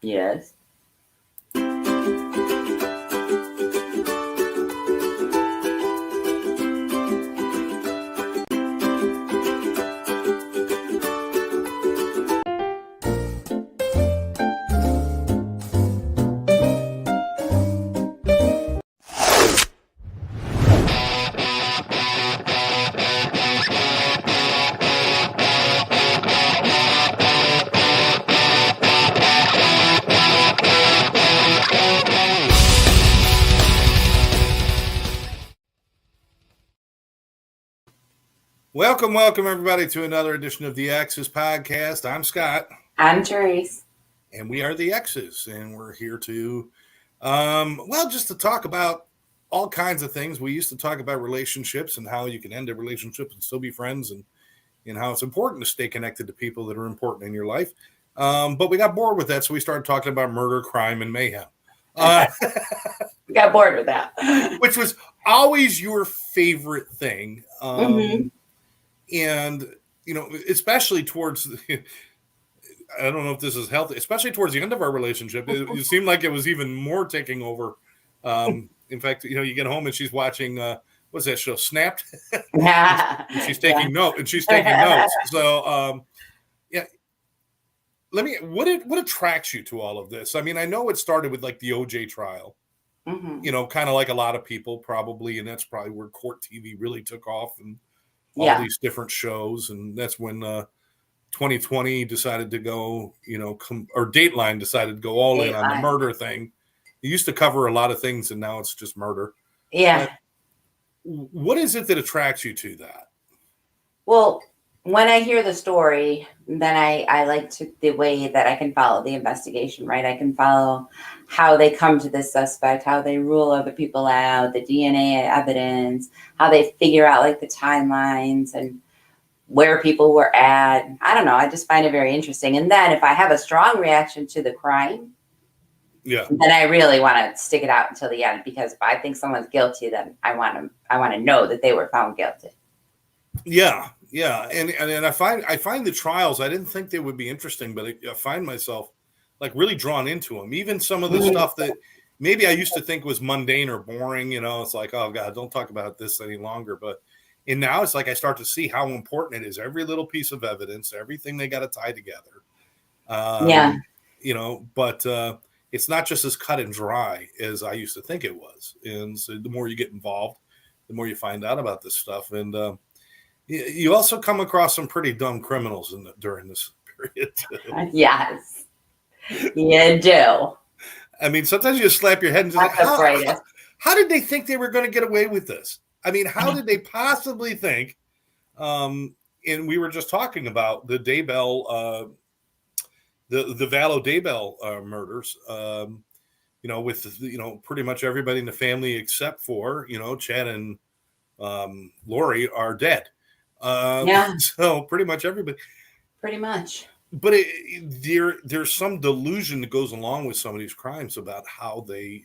Yes. Welcome, everybody, to another edition of the Exes Podcast. I'm Scott. I'm Therese. And we are the Exes, and we're here to, just to talk about all kinds of things. We used to talk about relationships and how you can end a relationship and still be friends, and how it's important to stay connected to people that are important in your life. But we got bored with that, so we started talking about murder, crime, and mayhem. We got bored with that. Which was always your favorite thing. And, especially towards, I don't know if this is healthy, especially towards the end of our relationship, it seemed like it was even more taking over. In fact, you get home and she's watching, what's that show, Snapped? and she's taking notes. So, what attracts you to all of this? I mean, I know it started with like the OJ trial, kind of like a lot of people probably, and that's probably where court TV really took off and all these different shows. And that's when 2020 decided to go, or Dateline decided to go all in on the murder thing. It used to cover a lot of things, and now it's just murder. Yeah. What is it that attracts you to that? Well, when I hear the story, then I like the way that I can follow the investigation, right? I can follow how they come to this suspect, how they rule other people out, the DNA evidence, how they figure out like the timelines and where people were at. I don't know. I just find it very interesting. And then if I have a strong reaction to the crime, then I really want to stick it out until the end, because if I think someone's guilty, then I want to know that they were found guilty. Yeah. Yeah, and I find the trials, I didn't think they would be interesting, but I find myself like really drawn into them. Even some of the stuff that maybe I used to think was mundane or boring, it's like, oh God, don't talk about this any longer. And now it's like I start to see how important it is. Every little piece of evidence, everything they got to tie together. But it's not just as cut and dry as I used to think it was. And so the more you get involved, the more you find out about this stuff. And you also come across some pretty dumb criminals during this period. Yes, you do. I mean, sometimes you just slap your head and just how did they think they were going to get away with this? I mean, how did they possibly think? And we were just talking about the Daybell, the Vallow Daybell murders. With pretty much everybody in the family except for Chad and Lori are dead. So pretty much everybody. Pretty much. But there's some delusion that goes along with some of these crimes about how they.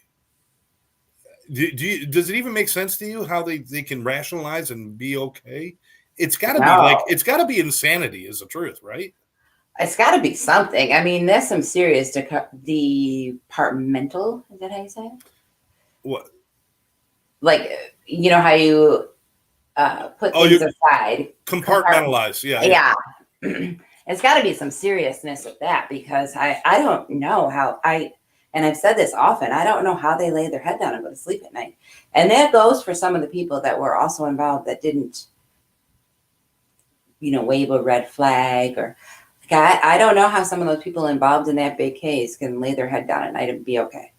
Does it even make sense to you how they can rationalize and be okay? It's got to be it's got to be insanity, is the truth, right? It's got to be something. I mean, there's some serious departmental. Is that how you say it? What? Like, how you put things aside. Compartmentalize. Yeah. It's got to be some seriousness with that, because I don't know how and I've said this often, I don't know how they lay their head down and go to sleep at night. And that goes for some of the people that were also involved that didn't, wave a red flag or. I don't know how some of those people involved in that big case can lay their head down at night and be okay.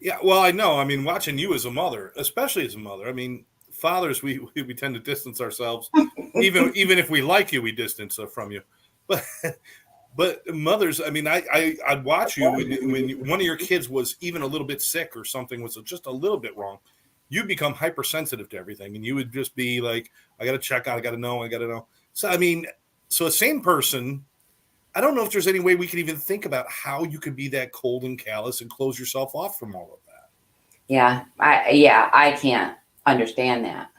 Yeah, well, I know. I mean, watching you as a mother, especially as a mother, I mean, fathers, we tend to distance ourselves. even if we like you, we distance from you. But mothers, I mean, I'd watch you when one of your kids was even a little bit sick or something was just a little bit wrong. You become hypersensitive to everything, and you would just be like, I got to check out, I got to know. So, I mean, a sane person. I don't know if there's any way we can even think about how you could be that cold and callous and close yourself off from all of that. Yeah, I can't understand that.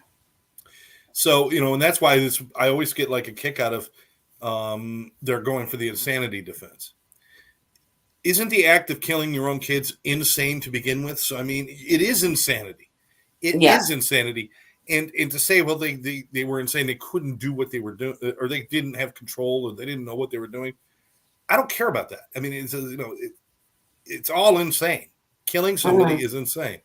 So, and that's why I always get like a kick out of they're going for the insanity defense. isn't the act of killing your own kids insane to begin with? So, I mean, it is insanity. It Yeah. is insanity. And to say, well, they were insane, they couldn't do what they were doing, or they didn't have control, or they didn't know what they were doing. I don't care about that. I mean, it's all insane. Killing somebody is insane.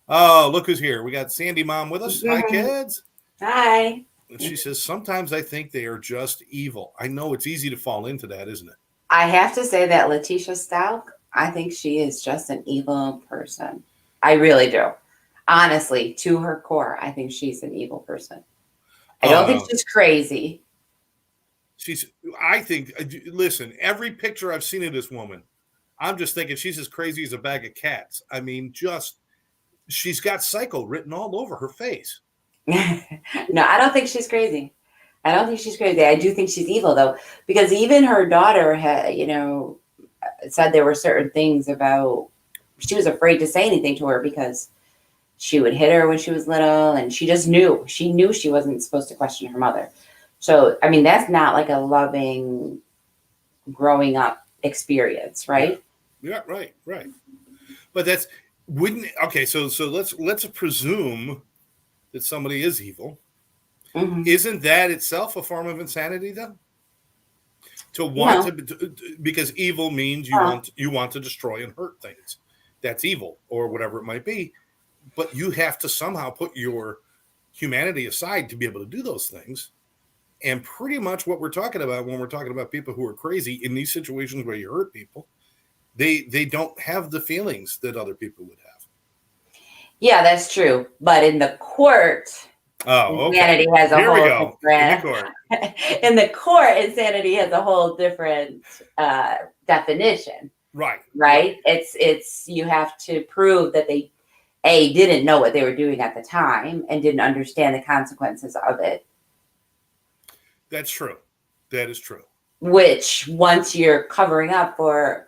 Oh, look who's here. We got Sandy Mom with us. Hi, kids. Hi. And she says, sometimes I think they are just evil. I know it's easy to fall into that, isn't it? I have to say that Letitia Stout, I think she is just an evil person. I really do. Honestly, to her core, I think she's an evil person. I don't think she's crazy. Listen, every picture I've seen of this woman, I'm just thinking she's as crazy as a bag of cats. I mean, she's got psycho written all over her face. No, I don't think she's crazy. I don't think she's crazy. I do think she's evil, though, because even her daughter had, said there were certain things about, she was afraid to say anything to her because she would hit her when she was little, and she just knew. She knew she wasn't supposed to question her mother. So, I mean, that's not like a loving growing up experience, right? Yeah, right. But so let's presume that somebody is evil. Mm-hmm. Isn't that itself a form of insanity, though? Because evil means you want to destroy and hurt things. That's evil, or whatever it might be. But you have to somehow put your humanity aside to be able to do those things. And pretty much what we're talking about when we're talking about people who are crazy in these situations where you hurt people, they don't have the feelings that other people would have. Yeah, that's true. But in the court, insanity has a whole different. In the court, insanity has a whole different definition. Right. It's you have to prove that they didn't know what they were doing at the time and didn't understand the consequences of it. That's true. That is true. Which, once you're covering up for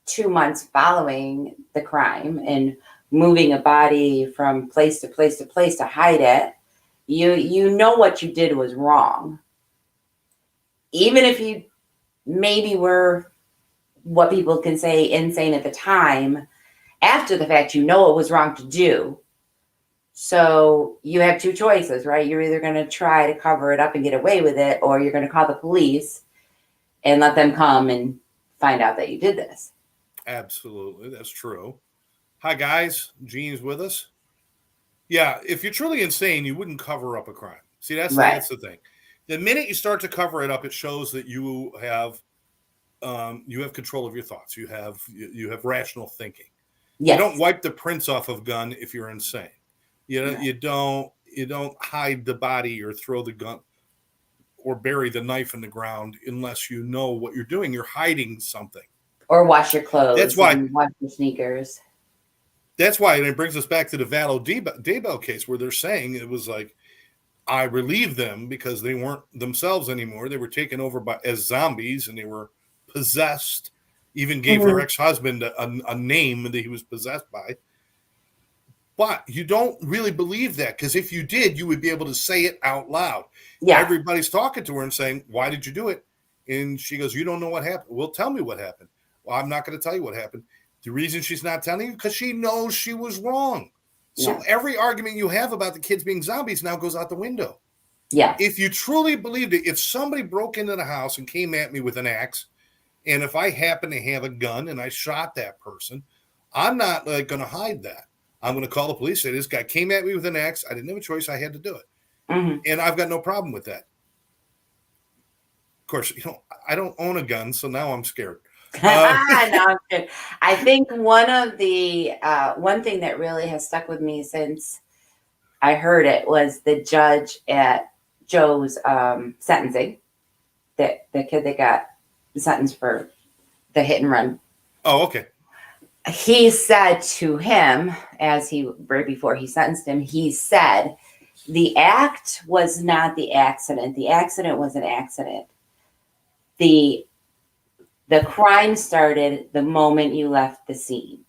2 months following the crime and moving a body from place to place to place to hide it, you know what you did was wrong. Even if you maybe were what people can say insane at the time, after the fact, you know it was wrong to do. So you have two choices, right? You're either going to try to cover it up and get away with it, or you're going to call the police and let them come and find out that you did this. Absolutely. That's true. Hi, guys. Gene's with us. Yeah, if you're truly insane, you wouldn't cover up a crime. See, that's the thing. The minute you start to cover it up, it shows that you have control of your thoughts. You have rational thinking. Yes. You don't wipe the prints off of a gun if you're insane. You don't hide the body or throw the gun or bury the knife in the ground unless you know what you're doing. You're hiding something. Or wash your clothes. That's why. And wash your sneakers. That's why, and it brings us back to the Vallow Daybell case where they're saying it was like, I relieved them because they weren't themselves anymore. They were taken over as zombies and they were possessed. Even gave her ex-husband a name that he was possessed by. But you don't really believe that, because if you did, you would be able to say it out loud. Yeah. Everybody's talking to her and saying, why did you do it? And she goes, you don't know what happened. Well, tell me what happened. Well, I'm not going to tell you what happened. The reason she's not telling you, because she knows she was wrong. Yeah. So every argument you have about the kids being zombies now goes out the window. Yeah. If you truly believed it, if somebody broke into the house and came at me with an axe, and if I happen to have a gun and I shot that person, I'm not going to hide that. I'm going to call the police, say this guy came at me with an axe. I didn't have a choice. I had to do it. Mm-hmm. And I've got no problem with that. Of course, I don't own a gun, so now I'm scared. No, I'm good. I think one thing that really has stuck with me since I heard it was the judge at Joe's sentencing, the kid that got sentenced for the hit and run. Oh, okay. He said to him, right before he sentenced him, he said, the act was not the accident. The accident was an accident. The crime started the moment you left the scene.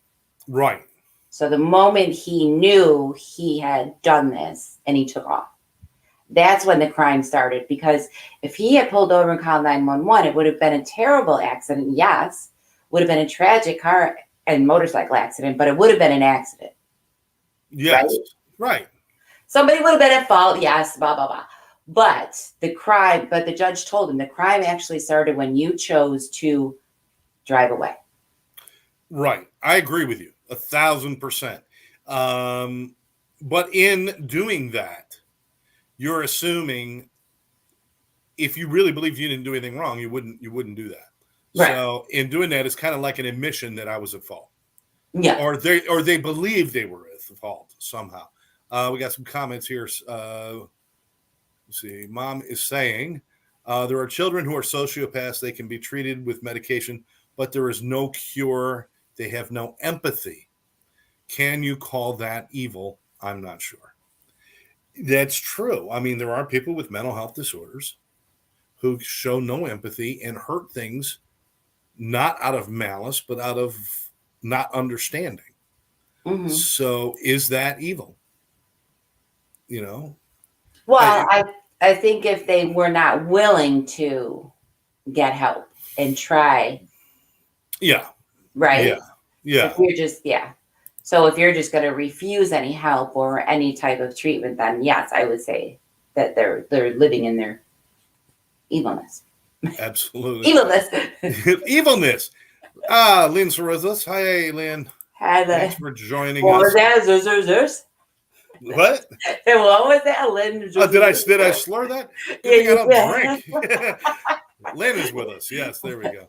Right. So the moment he knew he had done this and he took off, that's when the crime started. Because if he had pulled over and called 911, it would have been a terrible accident, yes, would have been a tragic car and motorcycle accident, but it would have been an accident. Yes, right. Somebody would have been at fault. Yes, blah, blah, blah. But the judge told him the crime actually started when you chose to drive away. Right. I agree with you 1,000%. But in doing that, you're assuming if you really believed you didn't do anything wrong, you wouldn't do that. Right. So in doing that, it's kind of like an admission that I was at fault. Yeah. Or they believed they were at fault somehow. We got some comments here. Let's see. Mom is saying there are children who are sociopaths. They can be treated with medication, but there is no cure. They have no empathy. Can you call that evil? I'm not sure. That's true. I mean, there are people with mental health disorders who show no empathy and hurt things not out of malice, but out of not understanding. Mm-hmm. So is that evil? You know? Well, I think if they were not willing to get help and try. Yeah. Right? Yeah. If you're just, So if you're just going to refuse any help or any type of treatment, then yes, I would say that they're living in their evilness. Absolutely. Evilness. Lynn's with us. Hi, Lynn. Hi, thanks for joining us. What was that? What? What was that, Lynn? Did I slur that? Yeah, I don't drink. Lynn is with us. Yes, there we go.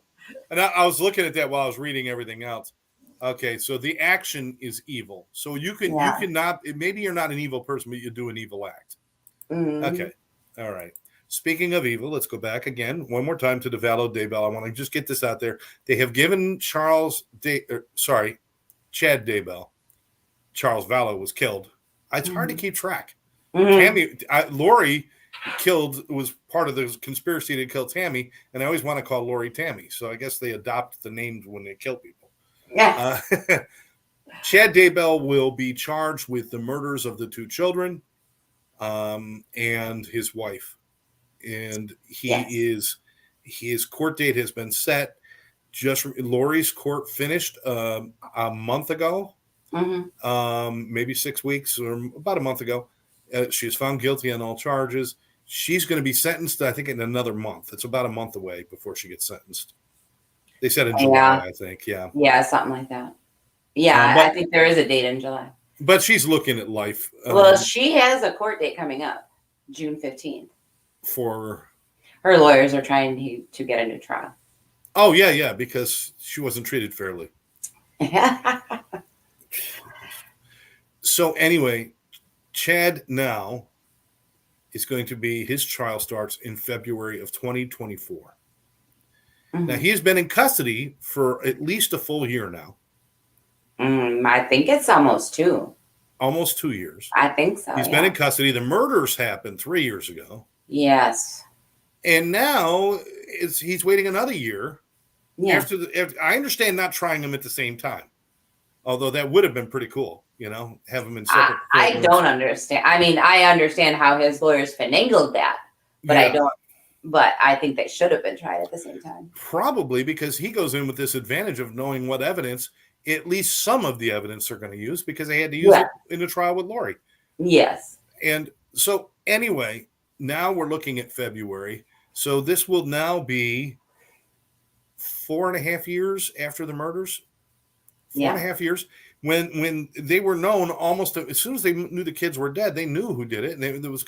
And I was looking at that while I was reading everything else. Okay, so the action is evil. So you cannot. Maybe you're not an evil person, but you do an evil act. Mm-hmm. Okay, all right. Speaking of evil, let's go back again one more time to the Vallow Daybell. I want to just get this out there. They have given Chad Daybell. Charles Vallow was killed. It's hard to keep track. Mm-hmm. Lori was part of the conspiracy to kill Tammy, and I always want to call Lori Tammy. So I guess they adopt the names when they kill people. Yeah. Chad Daybell will be charged with the murders of the two children and his wife. And his court date has been set. Lori's court finished a month ago, maybe 6 weeks or about a month ago. She was found guilty on all charges. She's going to be sentenced, I think, in another month. It's about a month away before she gets sentenced. They said in July, I think. Yeah. Yeah, something like that. Yeah, I think there is a date in July. But she's looking at life. Well, she has a court date coming up, June 15th. For her lawyers are trying to get a new trial. Oh, yeah, because she wasn't treated fairly. So anyway, Chad now is going to be, his trial starts in February of 2024. Mm-hmm. Now, he's been in custody for at least a full year now. I think it's almost 2. Almost 2 years. I think so. He's been in custody. The murders happened 3 years ago. Yes. And now he's waiting another year. Yeah. I understand not trying them at the same time. Although that would have been pretty cool, have them in separate. I don't understand. I mean, I understand how his lawyers finagled that, but I don't. But I think they should have been tried at the same time. Probably because he goes in with this advantage of knowing what evidence, at least some of the evidence they're going to use, because they had to use it in the trial with Lori. Yes. And so anyway, now we're looking at February. So this will now be 4.5 years after the murders. 4.5 years. When they were known almost as soon as they knew the kids were dead, they knew who did it. And there was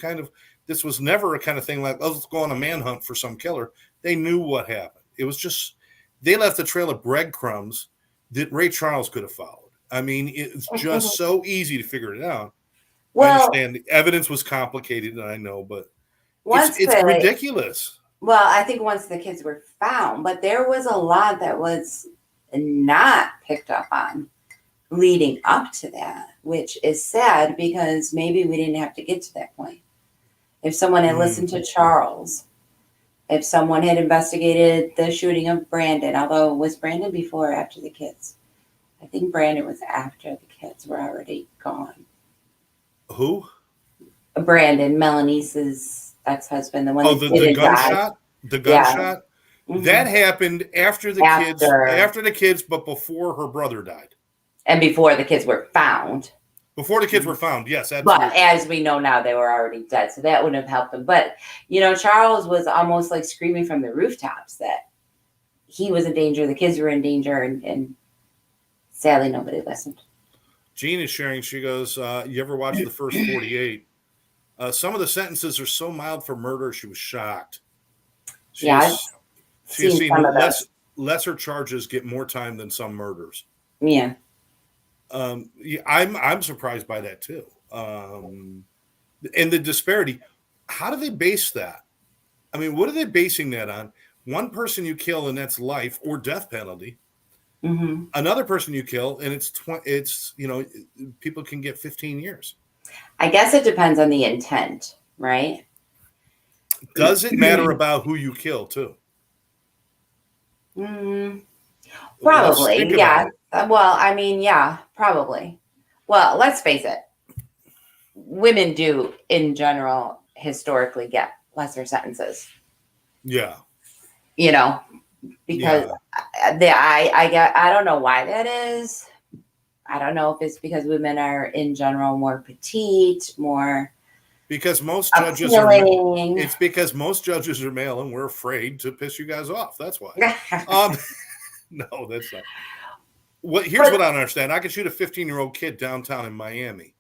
this was never a kind of thing like, let's go on a manhunt for some killer. They knew what happened. It was just, they left a trail of breadcrumbs that Ray Charles could have followed. I mean, it's just so easy to figure it out. Well, I understand the evidence was complicated, I know, but it's ridiculous. Well, I think once the kids were found, but there was a lot that was not picked up on leading up to that, which is sad because maybe we didn't have to get to that point. If someone had listened to Charles, if someone had investigated the shooting of Brandon, although was Brandon before or after the kids? I think Brandon was after the kids were already gone. Who? Brandon, Melanie's ex-husband, the one the gunshot? The gunshot? Mhm. That happened after the kids, but before her brother died. And before the kids were found. Before the kids were found, yes, absolutely. But as we know now, they were already dead, so that wouldn't have helped them. But, Charles was almost like screaming from the rooftops that he was in danger, the kids were in danger, and sadly, nobody listened. Jean is sharing, she goes, you ever watch the first 48? Some of the sentences are so mild for murder, she was shocked. She has seen lesser charges get more time than some murders. Yeah. I'm surprised by that too. And the disparity. How do they base that? I mean, what are they basing that on? One person you kill and that's life or death penalty. Mm-hmm. Another person you kill and it's people can get 15 years. I guess it depends on the intent, right? Does it matter about who you kill too? Probably, yeah. Well, I mean, yeah, probably. Well, let's face it. Women do, in general, historically get lesser sentences. Yeah. Because I don't know why that is. I don't know if it's because women are in general more petite, more because most judges it's because most judges are male and we're afraid to piss you guys off. That's why. No, that's not. Here's what I don't understand. I can shoot a 15-year-old kid downtown in Miami.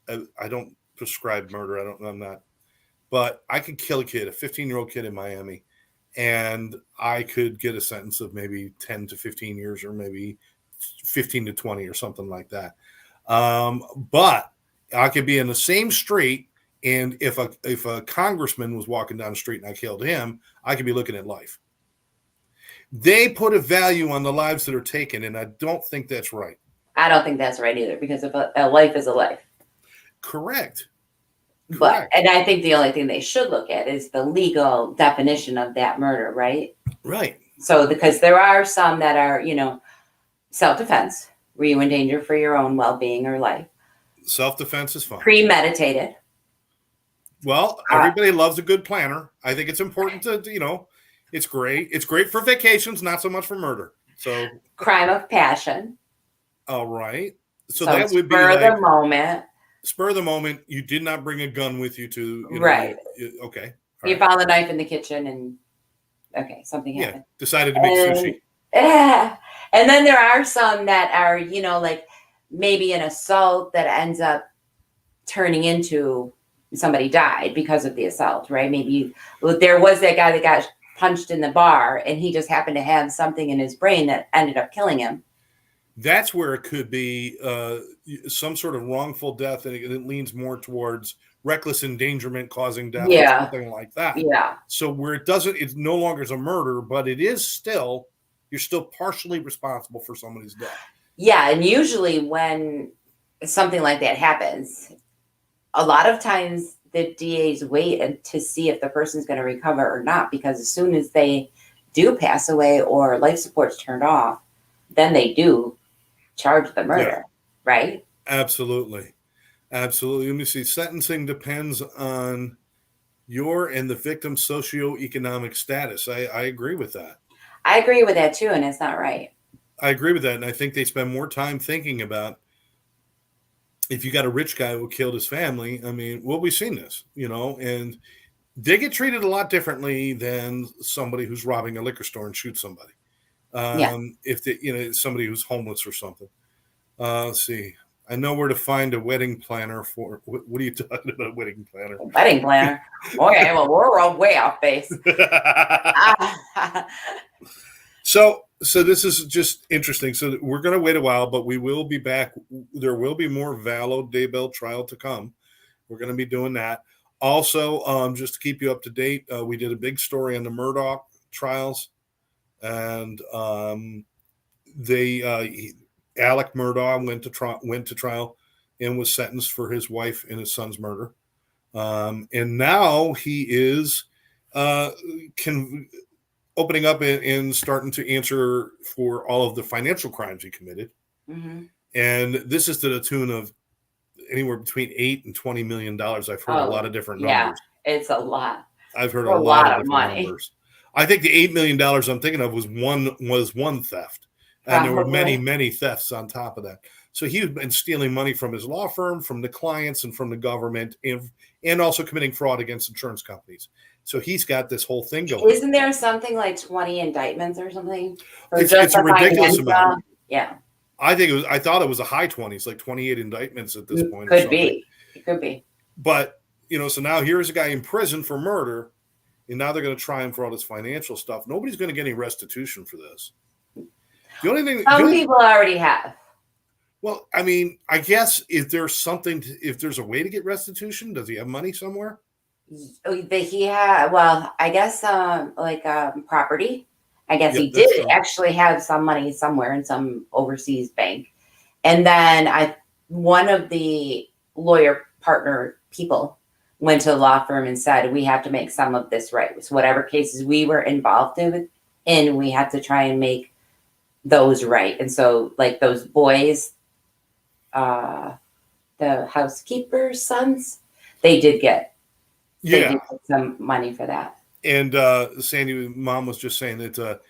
I don't prescribe murder. I'm not. But I could kill a 15-year-old kid in Miami, and I could get a sentence of maybe 10 to 15 years or maybe 15 to 20 or something like that. But I could be in the same street, and if a congressman was walking down the street and I killed him, I could be looking at life. They put a value on the lives that are taken, and I don't think that's right. I don't think that's right either, because a life is a life. Correct. And I think the only thing they should look at is the legal definition of that murder, right? Right. So, because there are some that are, self-defense, were you in danger for your own well-being or life? Self-defense is fine. Premeditated. Well, everybody loves a good planner. I think it's important to, it's great. It's great for vacations, not so much for murder. So crime of passion. All right. So that would be spur of the moment. You did not bring a gun with you to, right. Okay. You found the knife in the kitchen and something happened. Yeah. Decided to make sushi. Yeah. And then there are some that are, like maybe an assault that ends up turning into somebody died because of the assault, right? Maybe there was that guy that got punched in the bar and he just happened to have something in his brain that ended up killing him. That's where it could be some sort of wrongful death, and it leans more towards reckless endangerment causing death or something like that. Yeah. So where it's no longer a murder, but it is still, you're still partially responsible for somebody's death. Yeah, and usually when something like that happens, a lot of times the DAs wait to see if the person's going to recover or not, because as soon as they do pass away or life support's turned off, then they do charge the murder, right? Absolutely. Let me see. Sentencing depends on your and the victim's socioeconomic status. I agree with that. I agree with that too, and it's not right. I agree with that, and I think they spend more time thinking about if you got a rich guy who killed his family. I mean, we've seen this, and they get treated a lot differently than somebody who's robbing a liquor store and shoots somebody. If they, somebody who's homeless or something. Let's see. I know where to find a wedding planner for. What are you talking about? A wedding planner? A wedding planner. Okay, well, we're way off base. So this is just interesting. So we're going to wait a while, but we will be back. There will be more Vallow Daybell trial to come. We're going to be doing that. Also, just to keep you up to date, we did a big story on the Murdaugh trials, and Alec Murdaugh went to trial and was sentenced for his wife and his son's murder. And now he is opening up and starting to answer for all of the financial crimes he committed. Mm-hmm. And this is to the tune of anywhere between $8 and $20 million. I've heard a lot of different numbers. Yeah, it's a lot. I've heard a lot of different numbers. I think the $8 million I'm thinking of was one theft. And there were many thefts on top of that. So he's been stealing money from his law firm, from the clients, and from the government, and also committing fraud against insurance companies. So he's got this whole thing going. Isn't there something like 20 indictments or something? It's a ridiculous amount. Yeah. I thought it was a high 20s, like 28 indictments at this point. Could be. It could be. But, so now here's a guy in prison for murder, and now they're going to try him for all this financial stuff. Nobody's going to get any restitution for this. The only thing some people already have. Well, I mean, I guess if there's a way to get restitution, does he have money somewhere? I guess property. I guess he did actually have some money somewhere in some overseas bank. And then one of the lawyer partner people went to the law firm and said, we have to make some of this right. So whatever cases we were involved in, we have to try and make those right. And so like those boys, the housekeeper's sons, they did get some money for that. And Sandy, mom was just saying that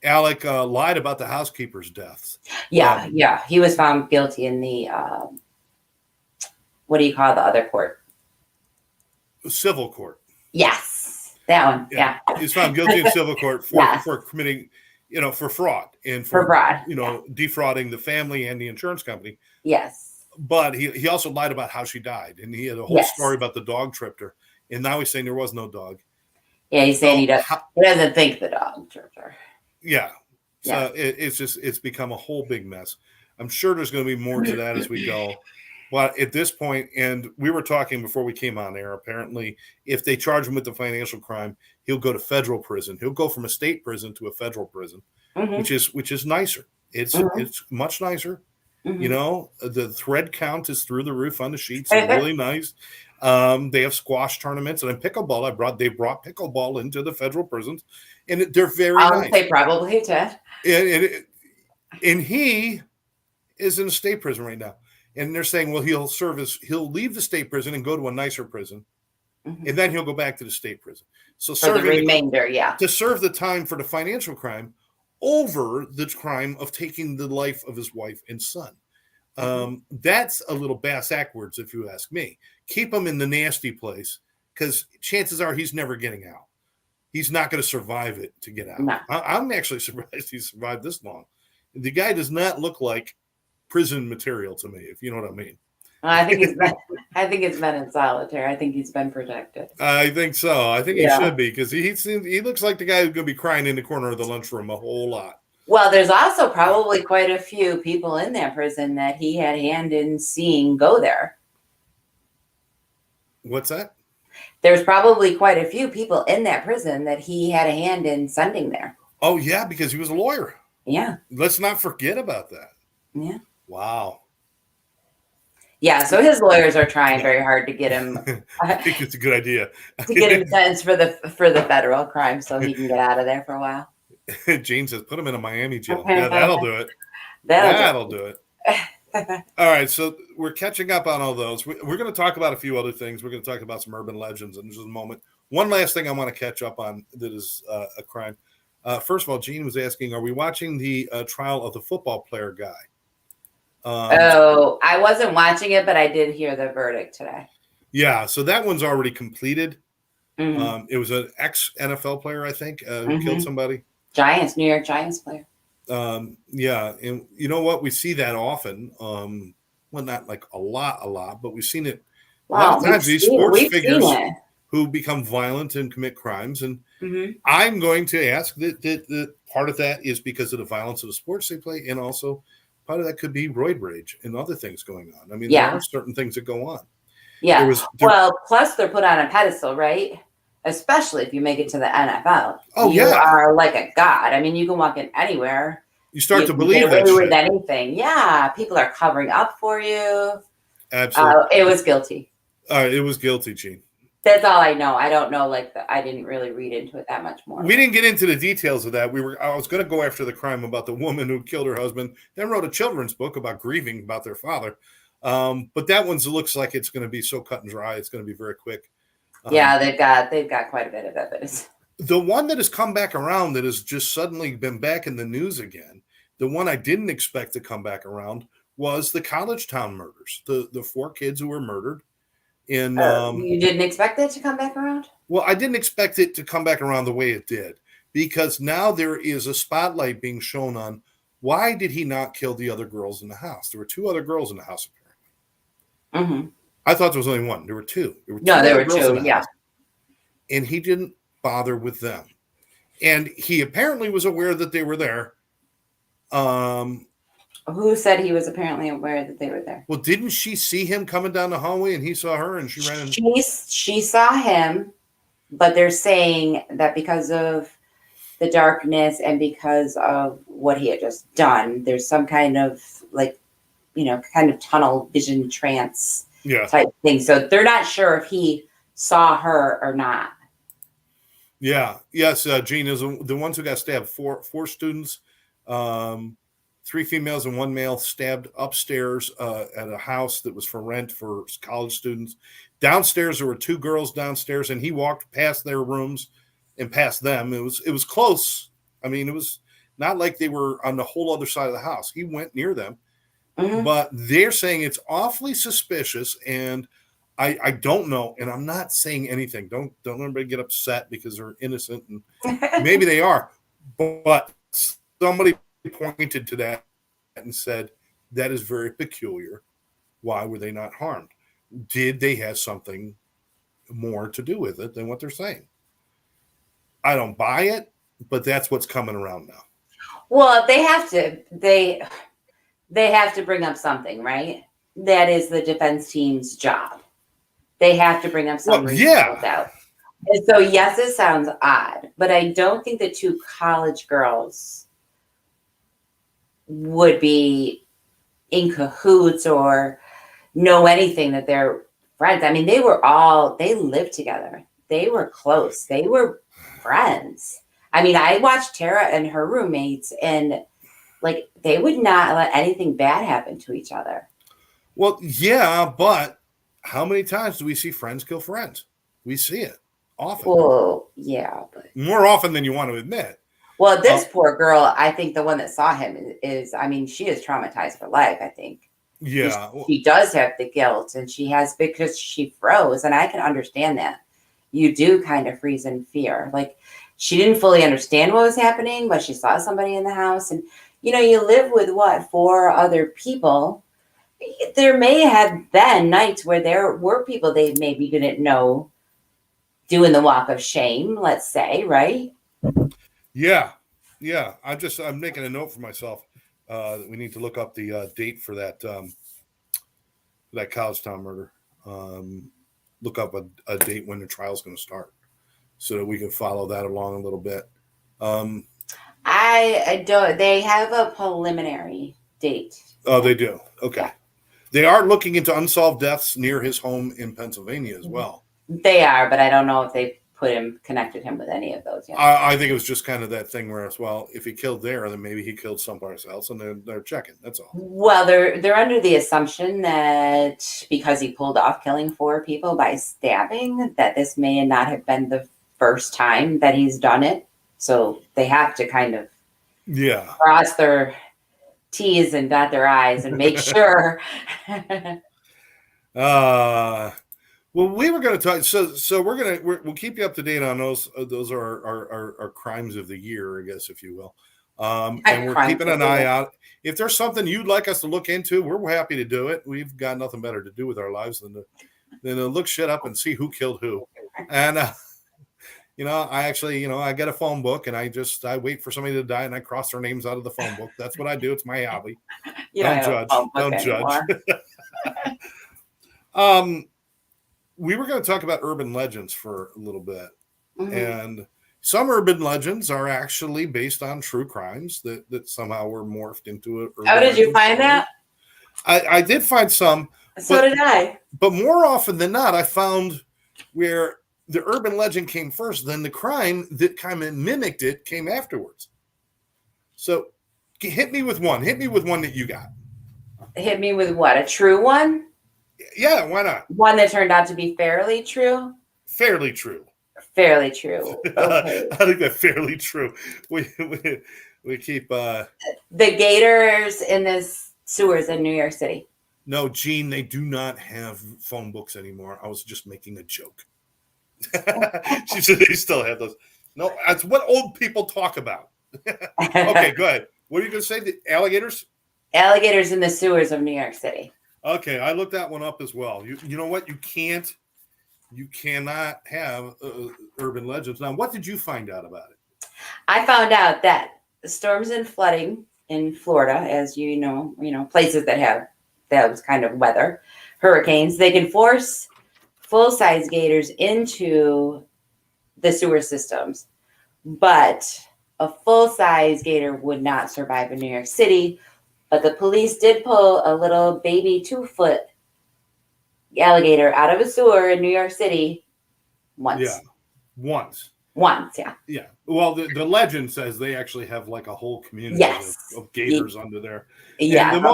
Alec lied about the housekeeper's deaths. Yeah. He was found guilty in the, what do you call the other court? Civil court. Yes, that one. Yeah. He was found guilty in civil court for committing, for fraud and for fraud. Defrauding the family and the insurance company. Yes. But he also lied about how she died, and he had a whole story about the dog tripped her. And now he's saying there was no dog. Yeah, he's saying he doesn't think the dog tripped her. Yeah. So it's become a whole big mess. I'm sure there's going to be more to that as we go. But at this point, and we were talking before we came on air, apparently, if they charge him with the financial crime, he'll go to federal prison. He'll go from a state prison to a federal prison, which is nicer. It's much nicer. Mm-hmm. The thread count is through the roof on the sheets. They're really nice. They have squash tournaments and pickleball. They brought pickleball into the federal prisons, and they're very nice. They probably did. And he is in a state prison right now. And they're saying, well, he'll leave the state prison and go to a nicer prison, and then he'll go back to the state prison. So for the remainder, to serve the time for the financial crime over the crime of taking the life of his wife and son. That's a little backwards, if you ask me. Keep him in the nasty place, because chances are he's never getting out. He's not going to survive it to get out. No. I'm actually surprised he survived this long. The guy does not look like prison material to me, if you know what I mean. I think it's been in solitary. I think he's been protected. I think so. I think he should be, because he looks like the guy who's going to be crying in the corner of the lunchroom a whole lot. Well, there's also probably quite a few people in that prison that he had hand in seeing go there. What's that? There's probably quite a few people in that prison that he had a hand in sending there. Oh, yeah, because he was a lawyer. Yeah. Let's not forget about that. Yeah. Wow. Yeah, so his lawyers are trying very hard to get him. I think it's a good idea to get him sentenced for the federal crime, so he can get out of there for a while. Jane says, "Put him in a Miami jail." Yeah, that'll do it. That'll do it. All right, so we're catching up on all those. We're going to talk about a few other things. We're going to talk about some urban legends in just a moment. One last thing I want to catch up on that is a crime. First of all, Gene was asking, are we watching the trial of the football player guy? I wasn't watching it, but I did hear the verdict today. Yeah, so that one's already completed. Mm-hmm. It was an ex-NFL player, I think, who killed somebody. New York Giants player. Yeah, and you know what? We see that often. Well, not like a lot, but we've seen it a lot of times. These sports figures who become violent and commit crimes. And I'm going to ask that part of that is because of the violence of the sports they play, and also part of that could be roid rage and other things going on. I mean, there are certain things that go on. Yeah. Plus they're put on a pedestal, right? Especially if you make it to the NFL. Oh, you are like a god. I mean, you can walk in anywhere. You start to believe that with anything. Yeah. People are covering up for you. Absolutely. It was guilty. It was guilty, Gene. That's all I know. I don't know, I didn't really read into it that much more. We didn't get into the details of that. I was going to go after the crime about the woman who killed her husband, then wrote a children's book about grieving about their father. But that one looks like it's going to be so cut and dry. It's going to be very quick. Yeah, they've got quite a bit of evidence. The one that has come back around, that has just suddenly been back in the news again, the one I didn't expect to come back around, was the College Town murders. The 4 kids who were murdered in. You didn't expect it to come back around? Well, I didn't expect it to come back around the way it did, because now there is a spotlight being shown on why did he not kill the other girls in the house. There were 2 other girls in the house, apparently. Mm-hmm. I thought there was only one. There were 2. There were 2. Yeah. House, and he didn't bother with them. And he apparently was aware that they were there. Who said he was apparently aware that they were there? Well, didn't she see him coming down the hallway, and he saw her, and she ran in? She saw him, but they're saying that because of the darkness and because of what he had just done, there's some kind of kind of tunnel vision trance type thing. So they're not sure if he saw her or not. Yeah. Yes, Gene, is the ones who got stabbed. Four students, 3 females and 1 male, stabbed upstairs at a house that was for rent for college students. Downstairs, there were 2 girls downstairs, and he walked past their rooms and past them. It was close. I mean, it was not like they were on the whole other side of the house. He went near them. Mm-hmm. But they're saying it's awfully suspicious, and I don't know, and I'm not saying anything. Don't everybody get upset because they're innocent, and maybe they are. But somebody pointed to that and said, that is very peculiar. Why were they not harmed? Did they have something more to do with it than what they're saying? I don't buy it, but that's what's coming around now. Well, they have to bring up something, right? That is the defense team's job. They have to bring up some reasonable doubt. And so, yes, it sounds odd, but I don't think the 2 college girls would be in cahoots or know anything that they're friends. I mean, they lived together. They were close. They were friends. I mean, I watched Tara and her roommates, and they would not let anything bad happen to each other. Well, yeah, but how many times do we see friends kill friends? We see it often. Well, yeah, but more often than you want to admit. Well, this poor girl, I think the one that saw him is, I mean, she is traumatized for life, I think. Yeah. She does have the guilt, and she has, because she froze, and I can understand that. You do kind of freeze in fear. She didn't fully understand what was happening, but she saw somebody in the house, and, you live with 4 other people. There may have been nights where there were people they maybe didn't know doing the walk of shame, let's say, right? Yeah. I'm making a note for myself that we need to look up the date for that College Town murder. Look up a date when the trial's going to start, so that we can follow that along a little bit. I don't. They have a preliminary date. Oh, they do. Okay. Yeah. They are looking into unsolved deaths near his home in Pennsylvania as well. They are, but I don't know if they connected him with any of those yet. I think it was just kind of that thing where, if he killed there, then maybe he killed someplace else, and they're checking. That's all. Well, they're under the assumption that because he pulled off killing 4 people by stabbing, that this may not have been the first time that he's done it. So they have to kind of cross their T's and dot their I's and make sure. Well, we were going to talk. So we'll keep you up to date on those. Those are our crimes of the year, I guess, if you will. And we're keeping an eye out. If there's something you'd like us to look into, we're happy to do it. We've got nothing better to do with our lives than to look shit up and see who killed who. And I actually, I get a phone book and I wait for somebody to die and I cross their names out of the phone book. That's what I do. It's my hobby. Don't judge. We were going to talk about urban legends for a little bit. Mm-hmm. And some urban legends are actually based on true crimes that somehow were morphed into it. Oh, did you find that? I did find some. So did I. But more often than not, I found where the urban legend came first, then the crime that kind of mimicked it came afterwards. So hit me with one. Hit me with one that you got. Hit me with what? A true one? Yeah, why not? One that turned out to be fairly true? Fairly true. Fairly true. Okay. I think that's fairly true. We keep The gators in the sewers in New York City. no, Gene, they do not have phone books anymore. I was just making a joke. She said they still have those. No, that's what old people talk about. Okay, go ahead. What are you going to say? The alligators? Alligators in the sewers of New York City. Okay, I looked that one up as well. You know what? You cannot have urban legends. Now, what did you find out about it? I found out that storms and flooding in Florida, as you know, places that have those kind of weather, hurricanes, they can force full-size gators into the sewer systems, but a full-size gator would not survive in New York City. But the police did pull a little baby 2-foot alligator out of a sewer in New York City once. Yeah, once. Once, yeah. Yeah. Well, the legend says they actually have like a whole community of gators under there. Yeah, and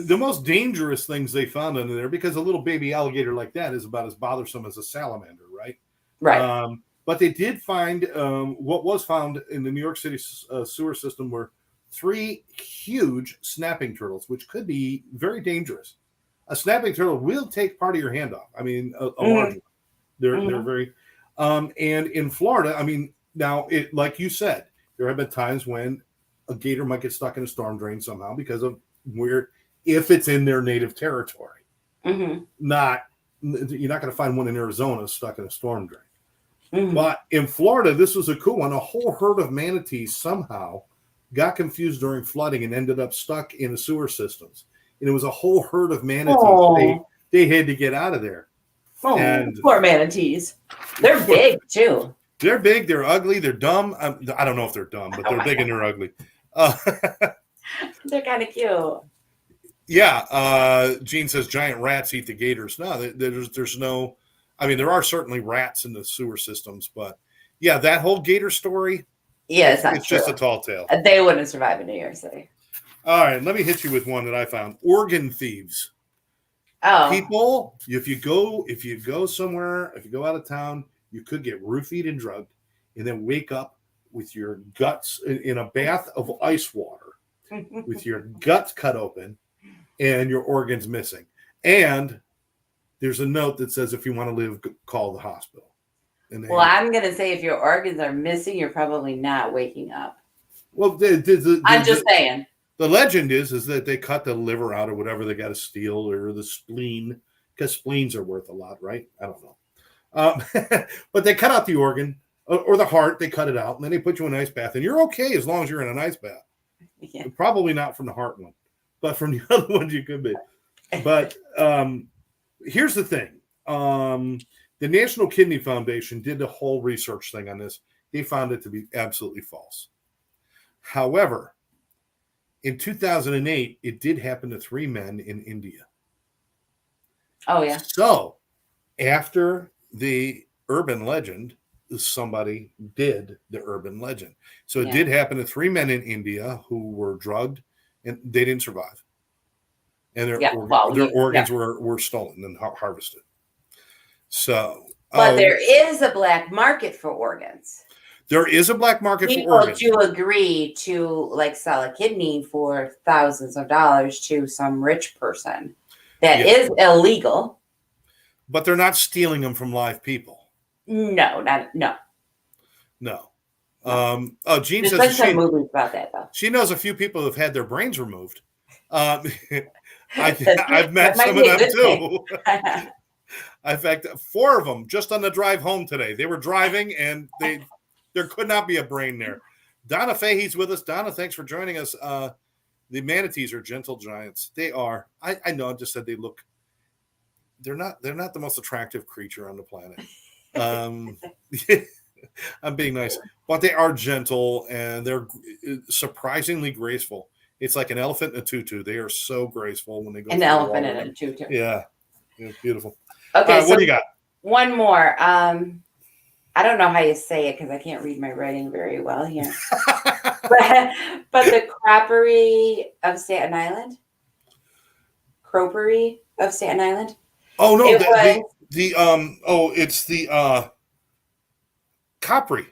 the most dangerous things they found under there, because a little baby alligator like that is about as bothersome as a salamander, right? Right. But they did find what was found in the New York City sewer system were 3 huge snapping turtles, which could be very dangerous. A snapping turtle will take part of your hand off. I mean, a large one. They're very, and in Florida, I mean, now like you said, there have been times when a gator might get stuck in a storm drain somehow because of if it's in their native territory. You're not going to find one in Arizona stuck in a storm drain. But in Florida, this was a cool one. A whole herd of manatees somehow got confused during flooding and ended up stuck in the sewer systems. And it was a whole herd of manatees. They had to get out of there. Oh, and poor manatees. They're big, too. They're big. They're ugly. They're dumb. I don't know if they're dumb, but they're big and they're ugly. They're kind of cute. Yeah. Gene says giant rats eat the gators. No, there's no... I mean, there are certainly rats in the sewer systems, but yeah, that whole gator story... Yeah, it's just a tall tale. They wouldn't survive in New York City. All right, let me hit you with one that I found. Organ thieves. Oh. People, if you go somewhere, if you go out of town, you could get roofied and drugged and then wake up with your guts in a bath of ice water, with your guts cut open and your organs missing. And there's a note that says, if you want to live, call the hospital. Well, I'm going to say if your organs are missing, you're probably not waking up. Well, I'm just saying. The legend is that they cut the liver out or whatever they got to steal, or the spleen, because spleens are worth a lot, right? I don't know. But they cut out the organ or the heart. They cut it out, and then they put you in an ice bath, and you're okay as long as you're in an ice bath. Yeah. Probably not from the heart one, but from the other ones you could be. But here's the thing. The National Kidney Foundation did a whole research thing on this. They found it to be absolutely false. However, in 2008, it did happen to 3 men in India. Oh, yeah. So after the urban legend, somebody did the urban legend. So it did happen to 3 men in India who were drugged, and they didn't survive. And their organs were stolen and harvested. So, but there is a black market for organs. There is a black market for organs. People do agree to sell a kidney for thousands of dollars to some rich person. That is illegal. But they're not stealing them from live people. No. Gene says some movies about that though. She knows a few people who have had their brains removed. I've met some of them too. In fact, 4 of them just on the drive home today. They were driving and there could not be a brain there. Donna Fahey's with us. Donna, thanks for joining us. The manatees are gentle giants. They are. I know. I just said they look. They're not the most attractive creature on the planet. I'm being nice, but they are gentle and they're surprisingly graceful. It's like an elephant in a tutu. They are so graceful when they go. An elephant in a tutu. Yeah, it's beautiful. Okay, what do you got? One more. I don't know how you say it because I can't read my writing very well here. but the cropery of Staten Island. Cropery of Staten Island. Oh no, it's Capri.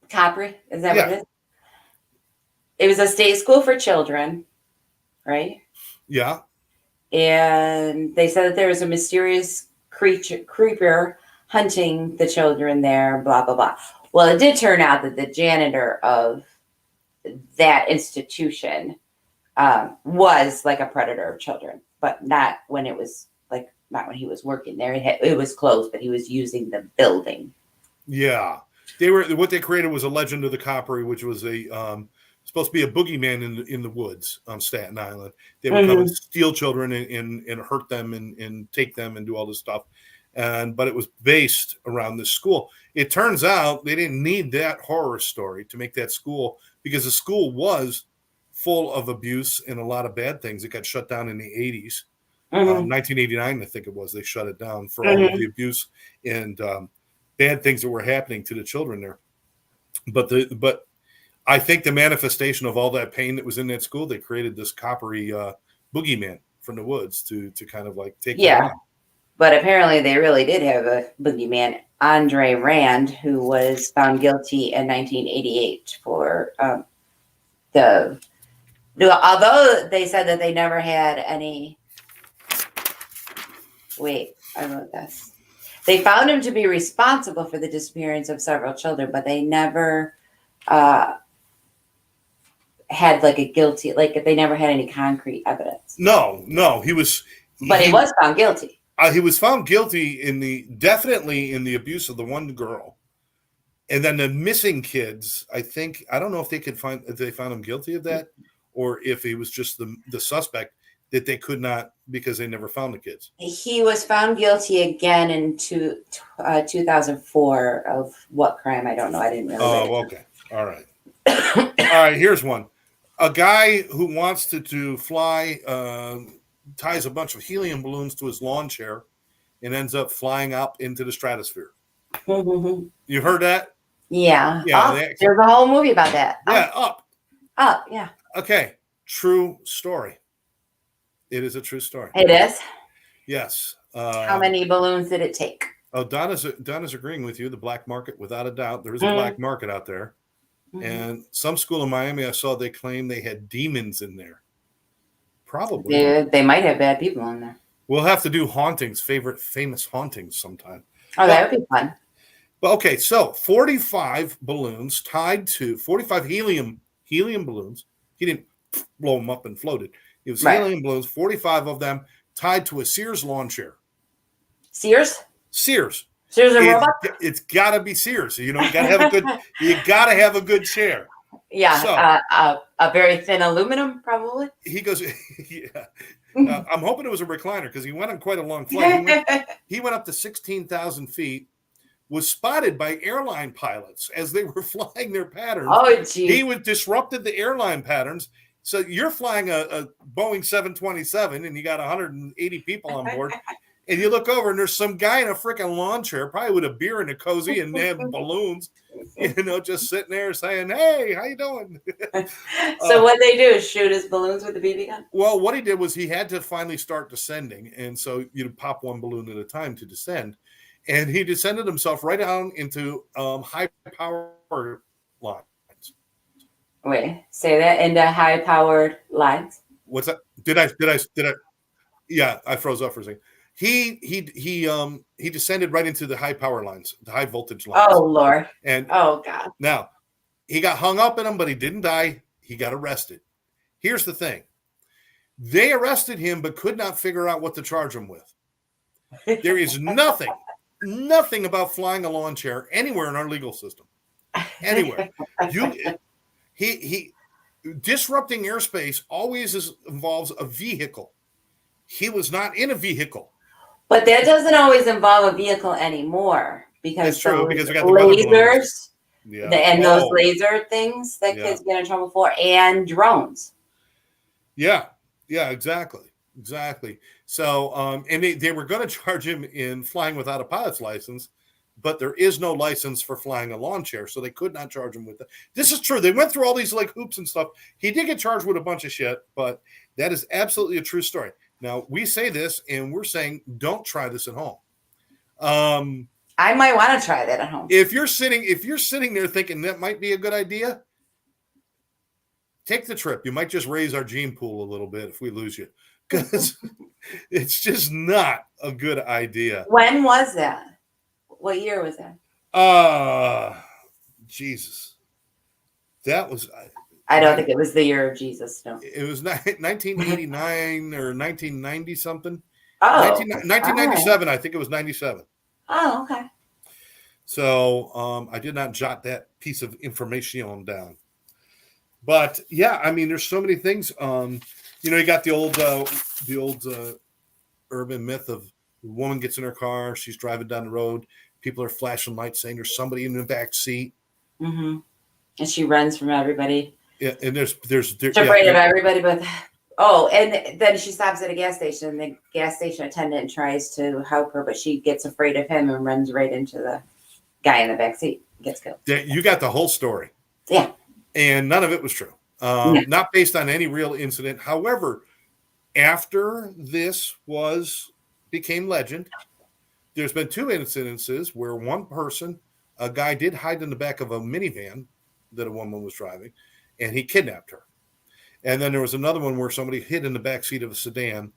Capri, is that Yeah. what it is? It was a state school for children, right? Yeah. And they said that there was a mysterious creeper hunting the children there, blah, blah, blah. Well, it did turn out that the janitor of that institution was like a predator of children, but not when it was like, not when he was working there. It was closed, but he was using the building. Yeah. What they created was a legend of the Capri, which was supposed to be a boogeyman in the woods on Staten Island. They would come and steal children and hurt them and take them and do all this stuff. But it was based around this school. It turns out they didn't need that horror story to make that school, because the school was full of abuse and a lot of bad things. It got shut down in the 80s. 1989, I think it was. They shut it down for all of the abuse and bad things that were happening to the children there. But I think the manifestation of all that pain that was in that school, they created this coppery boogeyman from the woods to kind of like take them on. But apparently they really did have a boogeyman, Andre Rand, who was found guilty in 1988 for although they said that they never had any. Wait, I wrote this. They found him to be responsible for the disappearance of several children, but they never had like a guilty, like they never had any concrete evidence. No, he was. But he was found guilty. He was found guilty definitely in the abuse of the one girl, and then the missing kids. I don't know if they found him guilty of that, or if he was just the suspect that they could not, because they never found the kids. He was found guilty again in 2004 of what crime? I don't know. I didn't really. Oh, okay. All right. All right. Here's one. A guy who wants to fly ties a bunch of helium balloons to his lawn chair and ends up flying up into the stratosphere. You heard that? Yeah. There's a whole movie about that. Yeah, Up, yeah. Okay. True story. It is a true story. It is? Yes. How many balloons did it take? Oh, Donna's agreeing with you. The black market, without a doubt. There is a black market out there. And some school in Miami, I saw, they claim they had demons in there. Probably. They might have bad people in there. We'll have to do hauntings, famous hauntings sometime. Oh, that would be fun. But okay, so 45 balloons tied to 45 helium balloons. He didn't blow them up and floated. It was helium balloons, 45 of them tied to a Sears lawn chair. Sears Sears and Roebuck? It's got to be Sears. You know, you got to have a good chair. Yeah, so, a very thin aluminum, probably. He goes, yeah. I'm hoping it was a recliner, because he went on quite a long flight. He went up to 16,000 feet, was spotted by airline pilots as they were flying their patterns. Oh, geez. He disrupted the airline patterns. So you're flying a Boeing 727 and you got 180 people on board. And you look over and there's some guy in a freaking lawn chair, probably with a beer and a cozy and they have balloons, just sitting there saying, "Hey, how you doing?" So what they do is shoot his balloons with the BB gun? Well, what he did was he had to finally start descending. And so you'd pop one balloon at a time to descend. And he descended himself right down into high power lines. Wait, say that, into high powered lines. What's that? Did I? Yeah, I froze up for a second. He descended right into the high power lines, the high voltage lines. Oh, Lord. And oh, God. Now, he got hung up in them, but he didn't die. He got arrested. Here's the thing. They arrested him, but could not figure out what to charge him with. There is nothing about flying a lawn chair anywhere in our legal system. Anywhere. He disrupting airspace always involves a vehicle. He was not in a vehicle. But that doesn't always involve a vehicle anymore, because that's true, because we got the lasers those Oh. laser things that kids get in trouble for, and drones. Yeah, exactly. So, and they were going to charge him in flying without a pilot's license, but there is no license for flying a lawn chair, so they could not charge him with that. This is true. They went through all these like hoops and stuff. He did get charged with a bunch of shit, but that is absolutely a true story. Now, we say this, and we're saying don't try this at home. I might want to try that at home. If you're sitting there thinking that might be a good idea, take the trip. You might just raise our gene pool a little bit if we lose you, because it's just not a good idea. When was that? What year was that? Jesus. That was. I don't think it was the year of Jesus. No. It was 1989 or 1990 something. Oh. 1997. Right. I think it was 97. Oh, okay. So I did not jot that piece of information down. But yeah, I mean, there's so many things. You got the old urban myth of the woman gets in her car, she's driving down the road, people are flashing lights saying there's somebody in the back seat. Mm-hmm. And she runs from everybody. Yeah, and there's afraid of everybody, but and then she stops at a gas station, and the gas station attendant tries to help her, but she gets afraid of him and runs right into the guy in the back seat, gets killed. You got the whole story. Yeah. And none of it was true. Not based on any real incident. However, after this became legend, there's been 2 incidences where one person, a guy did hide in the back of a minivan that a woman was driving, and he kidnapped her. And then there was another one where somebody hid in the back seat of a sedan,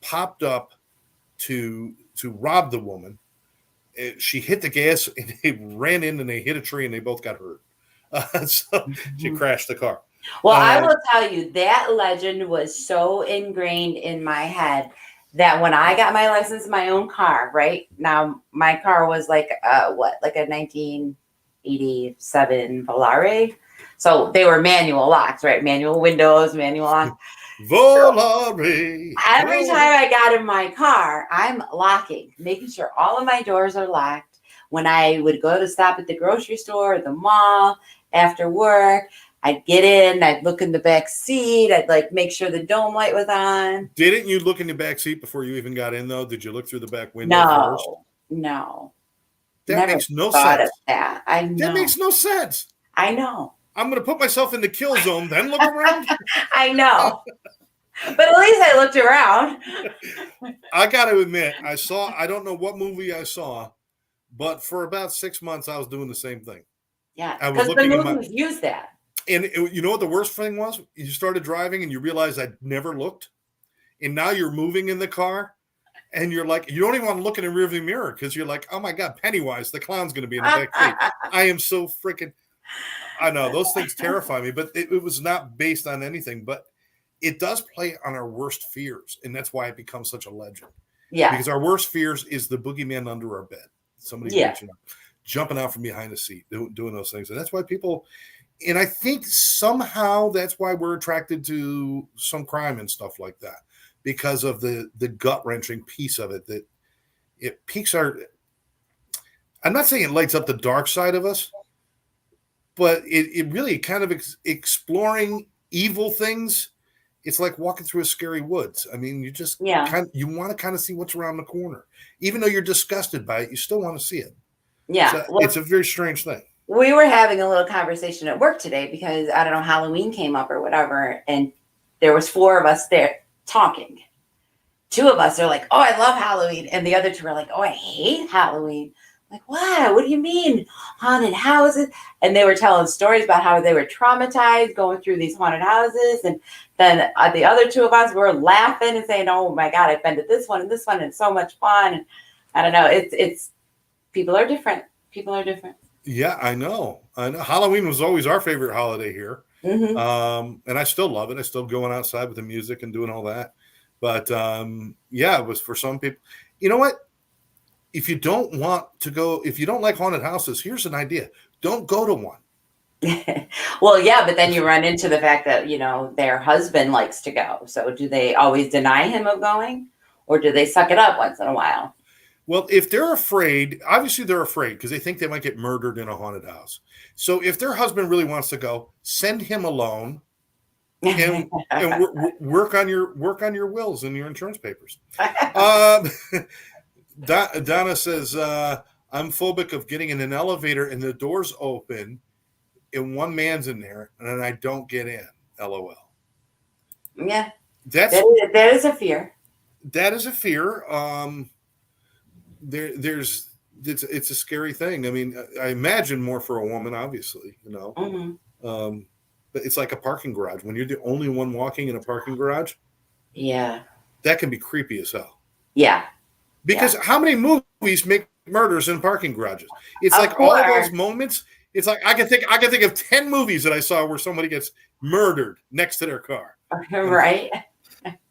popped up to rob the woman. She hit the gas, and they ran in, and they hit a tree, and they both got hurt. So she crashed the car. Well, I will tell you, that legend was so ingrained in my head that when I got my license in my own car, right now, my car was like a 1987 Volare. So they were manual locks, right? Manual windows, manual locks. Volare. Every time I got in my car, I'm locking, making sure all of my doors are locked. When I would go to stop at the grocery store or the mall after work, I'd get in, I'd look in the back seat, I'd make sure the dome light was on. Didn't you look in the back seat before you even got in, though? Did you look through the back window first? No. That makes no sense. That. I know. That makes no sense. I know. I'm going to put myself in the kill zone, then look around. I know. But at least I looked around. I got to admit, I don't know what movie I saw, but for about 6 months, I was doing the same thing. Yeah, because the movies use that. And you know what the worst thing was? You started driving and you realized I never looked. And now you're moving in the car and you're like, you don't even want to look in the rearview mirror because you're like, oh my God, Pennywise, the clown's going to be in the back seat. I am so freaking, I know those things terrify me, but it was not based on anything, but it does play on our worst fears. And that's why it becomes such a legend. Yeah. Because our worst fears is the boogeyman under our bed. Somebody reaching up, jumping out from behind the seat, doing those things. And that's why people, and I think somehow that's why we're attracted to some crime and stuff like that, because of the gut-wrenching piece of it, that it piques our, I'm not saying it lights up the dark side of us, but it really kind of exploring evil things. It's like walking through a scary woods. I mean, you just you want to kind of see what's around the corner. Even though you're disgusted by it, you still want to see it. Yeah. So it's a very strange thing. We were having a little conversation at work today because, I don't know, Halloween came up or whatever, and there was 4 of us there talking. 2 of us are like, oh, I love Halloween. And the other 2 are like, oh, I hate Halloween. Like, what? What do you mean? Haunted houses? And they were telling stories about how they were traumatized going through these haunted houses. And then the other 2 of us were laughing and saying, oh my God, I've been to this one, and it's so much fun. And I don't know. It's people are different. People are different. Yeah, I know. Halloween was always our favorite holiday here. Mm-hmm. And I still love it. I still going outside with the music and doing all that. But yeah, it was for some people. You know what? If you don't want to go, if you don't like haunted houses, here's an idea. Don't go to one. Well, yeah, but then you run into the fact that, their husband likes to go. So do they always deny him of going, or do they suck it up once in a while? Well, if they're afraid, obviously they're afraid because they think they might get murdered in a haunted house. So if their husband really wants to go, send him alone and work on your wills and your insurance papers. Donna says, I'm phobic of getting in an elevator and the doors open and one man's in there and I don't get in. LOL. Yeah. That is a fear. That is a fear. There's it's a scary thing. I mean, I imagine more for a woman, obviously, but it's like a parking garage. When you're the only one walking in a parking garage, Yeah. that can be creepy as hell. Yeah. Because how many movies make murders in parking garages? It's Of like all course. those moments. It's like I can think of 10 movies that I saw where somebody gets murdered next to their car. Right.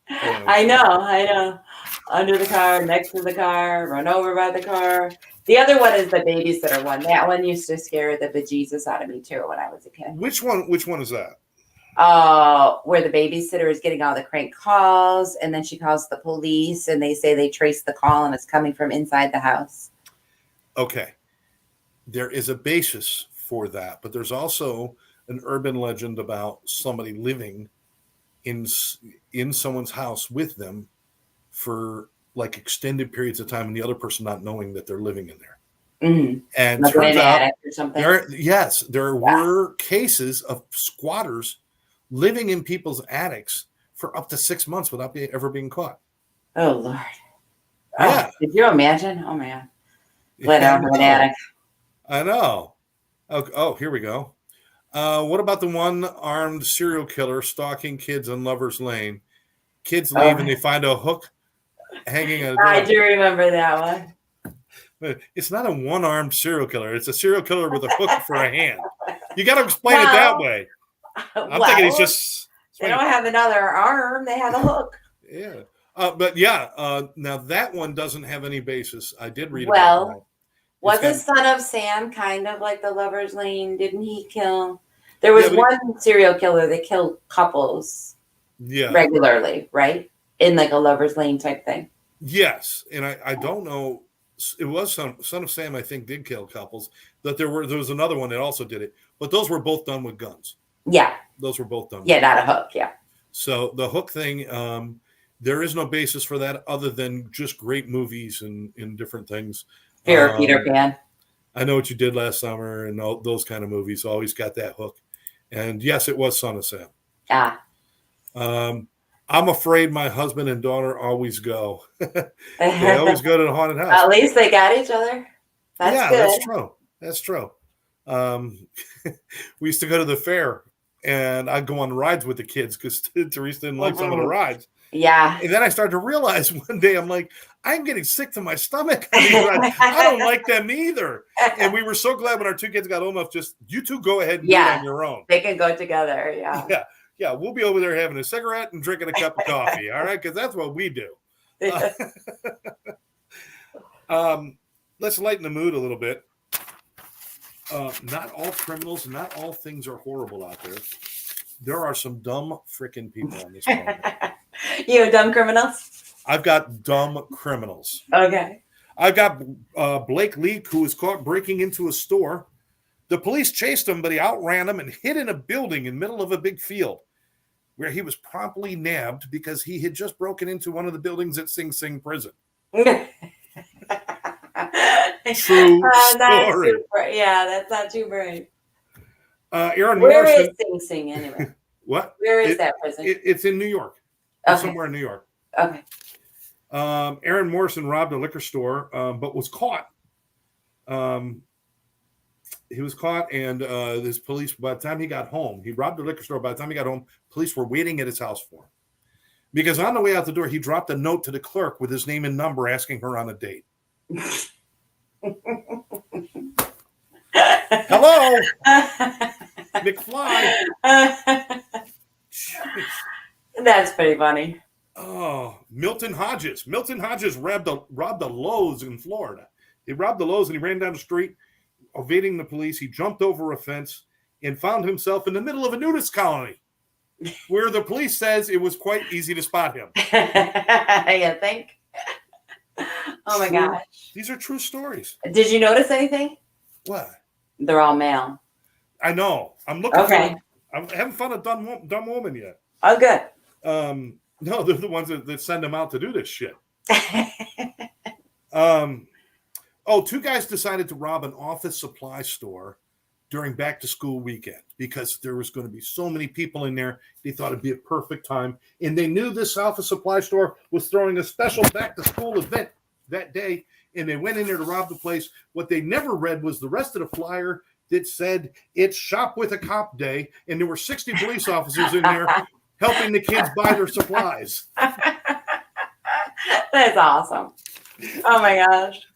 I know. Under the car, next to the car, run over by the car. The other one is the babysitter one. That one used to scare the bejesus out of me too when I was a kid. Which one is that? Where the babysitter is getting all the crank calls, and then she calls the police, and they say they trace the call and it's coming from inside the house. Okay. There is a basis for that, but there's also an urban legend about somebody living in someone's house with them for like extended periods of time and the other person not knowing that they're living in there. Mm-hmm. And like turns out or something. there were cases of squatters living in people's attics for up to 6 months without ever being caught. Oh, Lord. Yeah. Could you imagine? Oh, man. Let out an attic. I know. Oh, here we go. What about the one-armed serial killer stalking kids on Lover's Lane? Kids leave and they find a hook hanging on a door. I do remember that one. It's not a one-armed serial killer. It's a serial killer with a hook for a hand. You got to explain it that way. I'm thinking he's just... They don't have another arm. They have a hook. Yeah. But yeah, now that one doesn't have any basis. I did read about that. Was Son of Sam kind of like the Lover's Lane? Didn't he kill? There was one serial killer that killed couples regularly, right? In like a Lover's Lane type thing. Yes. And I don't know. It was Son of Sam, I think, did kill couples. But there was another one that also did it. But those were both done with guns. Yeah. Those were both done. Yeah, not a hook. Yeah. So the hook thing, there is no basis for that other than just great movies and different things. Fear of Peter Pan. I Know What You Did Last Summer and all those kind of movies always got that hook. And yes, it was Son of Sam. Ah. I'm afraid my husband and daughter always go. They always go to the haunted house. At least they got each other. That's good. That's true. We used to go to the fair and I'd go on rides with the kids because Therese didn't like some of the rides. Yeah. And then I started to realize one day, I'm like, I'm getting sick to my stomach. I don't like them either. And we were so glad when our two kids got old enough, just you two go ahead and do it on your own. They can go together. Yeah. Yeah. We'll be over there having a cigarette and drinking a cup of coffee. All right. Because that's what we do. Let's lighten the mood a little bit. Not all criminals, not all things are horrible out there. There are some dumb freaking people on this planet. You have dumb criminals? I've got dumb criminals. Okay. I've got Blake Leak, who was caught breaking into a store. The police chased him, but he outran him and hid in a building in the middle of a big field where he was promptly nabbed because he had just broken into one of the buildings at Sing Sing prison. True story. That's not too bright. Aaron Where Morrison, is Sing Sing anyway? What? Where is that prison? It's in New York. It's somewhere in New York. Okay. Aaron Morrison robbed a liquor store, but was caught. He was caught, and his police, by the time he got home, he robbed a liquor store. By the time he got home, police were waiting at his house for him. Because on the way out the door, he dropped a note to the clerk with his name and number asking her on a date. Hello, McFly. That's pretty funny. Oh, Milton Hodges. Milton Hodges robbed a Lowe's in Florida. He robbed the Lowe's and he ran down the street, evading the police. He jumped over a fence and found himself in the middle of a nudist colony, where the police says it was quite easy to spot him. You think? Oh my gosh. These are true stories. Did you notice anything? What? They're all male. I know. I'm looking for. I haven't found a dumb woman yet. Oh, good. No, they're the ones that send them out to do this shit. Two guys decided to rob an office supply store during back to school weekend because there was going to be so many people in there. They thought it'd be a perfect time. And they knew this office supply store was throwing a special back to school event that day. and they went in there to rob the place. What they never read was the rest of the flyer that said it's Shop with a Cop Day, and there were 60 police officers in there helping the kids buy their supplies. That's awesome. Oh my gosh.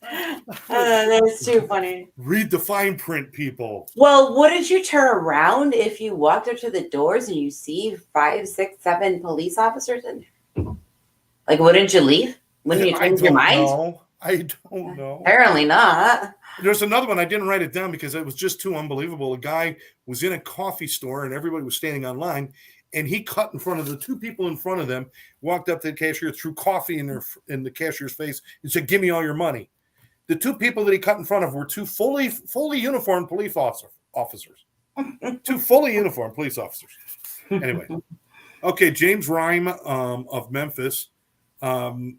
That's too funny. Read the fine print, people. Well, wouldn't you turn around if you walked up to the doors and you see 5, 6, 7 police officers in there? Like, wouldn't you leave? Wouldn't you change your mind? I don't know. Apparently not. There's another one. I didn't write it down because it was just too unbelievable. A guy was in a coffee store and everybody was standing online, and he cut in front of the 2 people in front of them, walked up to the cashier, threw coffee in the cashier's face, and said, "Give me all your money." The 2 people that he cut in front of were 2 fully uniformed police officers. 2 fully uniformed police officers. Anyway, okay, James Rhyme of Memphis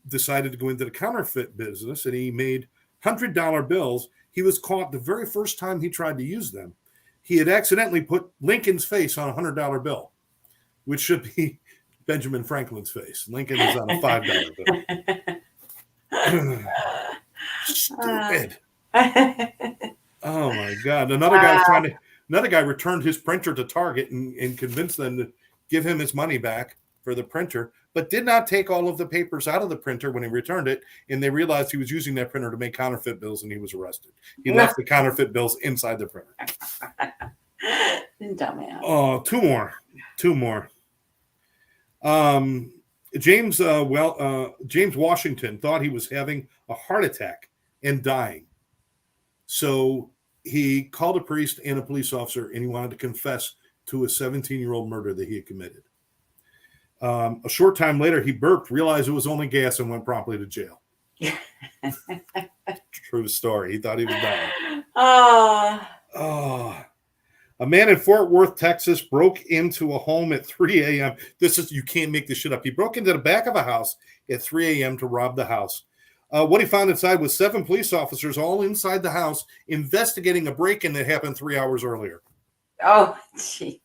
decided to go into the counterfeit business, and he made $100 bills. He was caught the very first time he tried to use them. He had accidentally put Lincoln's face on a $100 bill, which should be Benjamin Franklin's face. Lincoln is on a $5 bill. Stupid. Oh my God. Another guy returned his printer to Target and convinced them to give him his money back for the printer, but did not take all of the papers out of the printer when he returned it, and they realized he was using that printer to make counterfeit bills, and he was arrested. He left the counterfeit bills inside the printer. Dumbass. Oh, two more. James Washington thought he was having a heart attack and dying. So he called a priest and a police officer, and he wanted to confess to a 17-year-old murder that he had committed. A short time later, he burped, realized it was only gas, and went promptly to jail. True story. He thought he was dying. A man in Fort Worth, Texas, broke into a home at 3 a.m. You can't make this shit up. He broke into the back of a house at 3 a.m. to rob the house. What he found inside was 7 police officers all inside the house investigating a break-in that happened 3 hours earlier. Oh, jeez.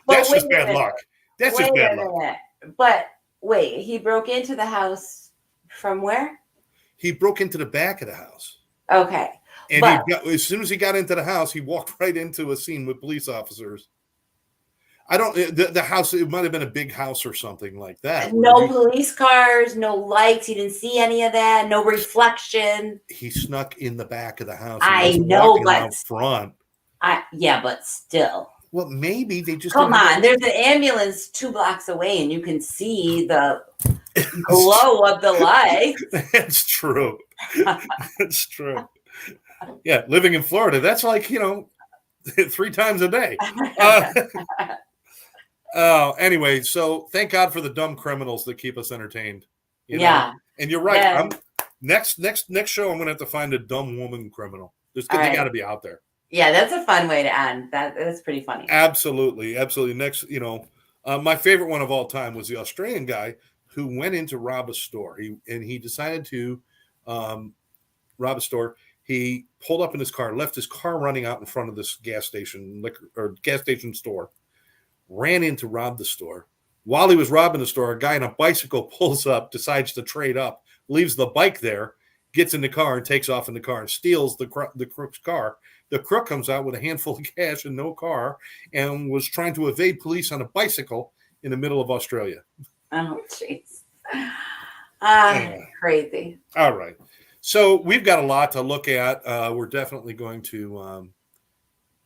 That's just bad luck. That's just bad luck. But wait, he broke into the house from where? He broke into the back of the house. Okay. And as soon as he got into the house, he walked right into a scene with police officers. The house, it might have been a big house or something like that. No police cars, no lights. He didn't see any of that. No reflection. He snuck in the back of the house. I know, but out front. Yeah, but still. Well, maybe they just come on. There's an ambulance 2 blocks away, and you can see the glow of the light. That's true. That's true. Yeah, living in Florida, that's like 3 times a day. Anyway, so thank God for the dumb criminals that keep us entertained. Yeah, and you're right. Yeah. Next show, I'm gonna have to find a dumb woman criminal. They got to be out there. Yeah, that's a fun way to end. That's pretty funny. Absolutely. Next, my favorite one of all time was the Australian guy who went in to rob a store. He decided to rob a store. He pulled up in his car, left his car running out in front of this gas station store, ran in to rob the store. While he was robbing the store, a guy on a bicycle pulls up, decides to trade up, leaves the bike there, gets in the car and takes off in the car and steals the crook's car. The crook comes out with a handful of cash and no car and was trying to evade police on a bicycle in the middle of Australia. Oh, jeez. Crazy. All right. So we've got a lot to look at. We're definitely going to,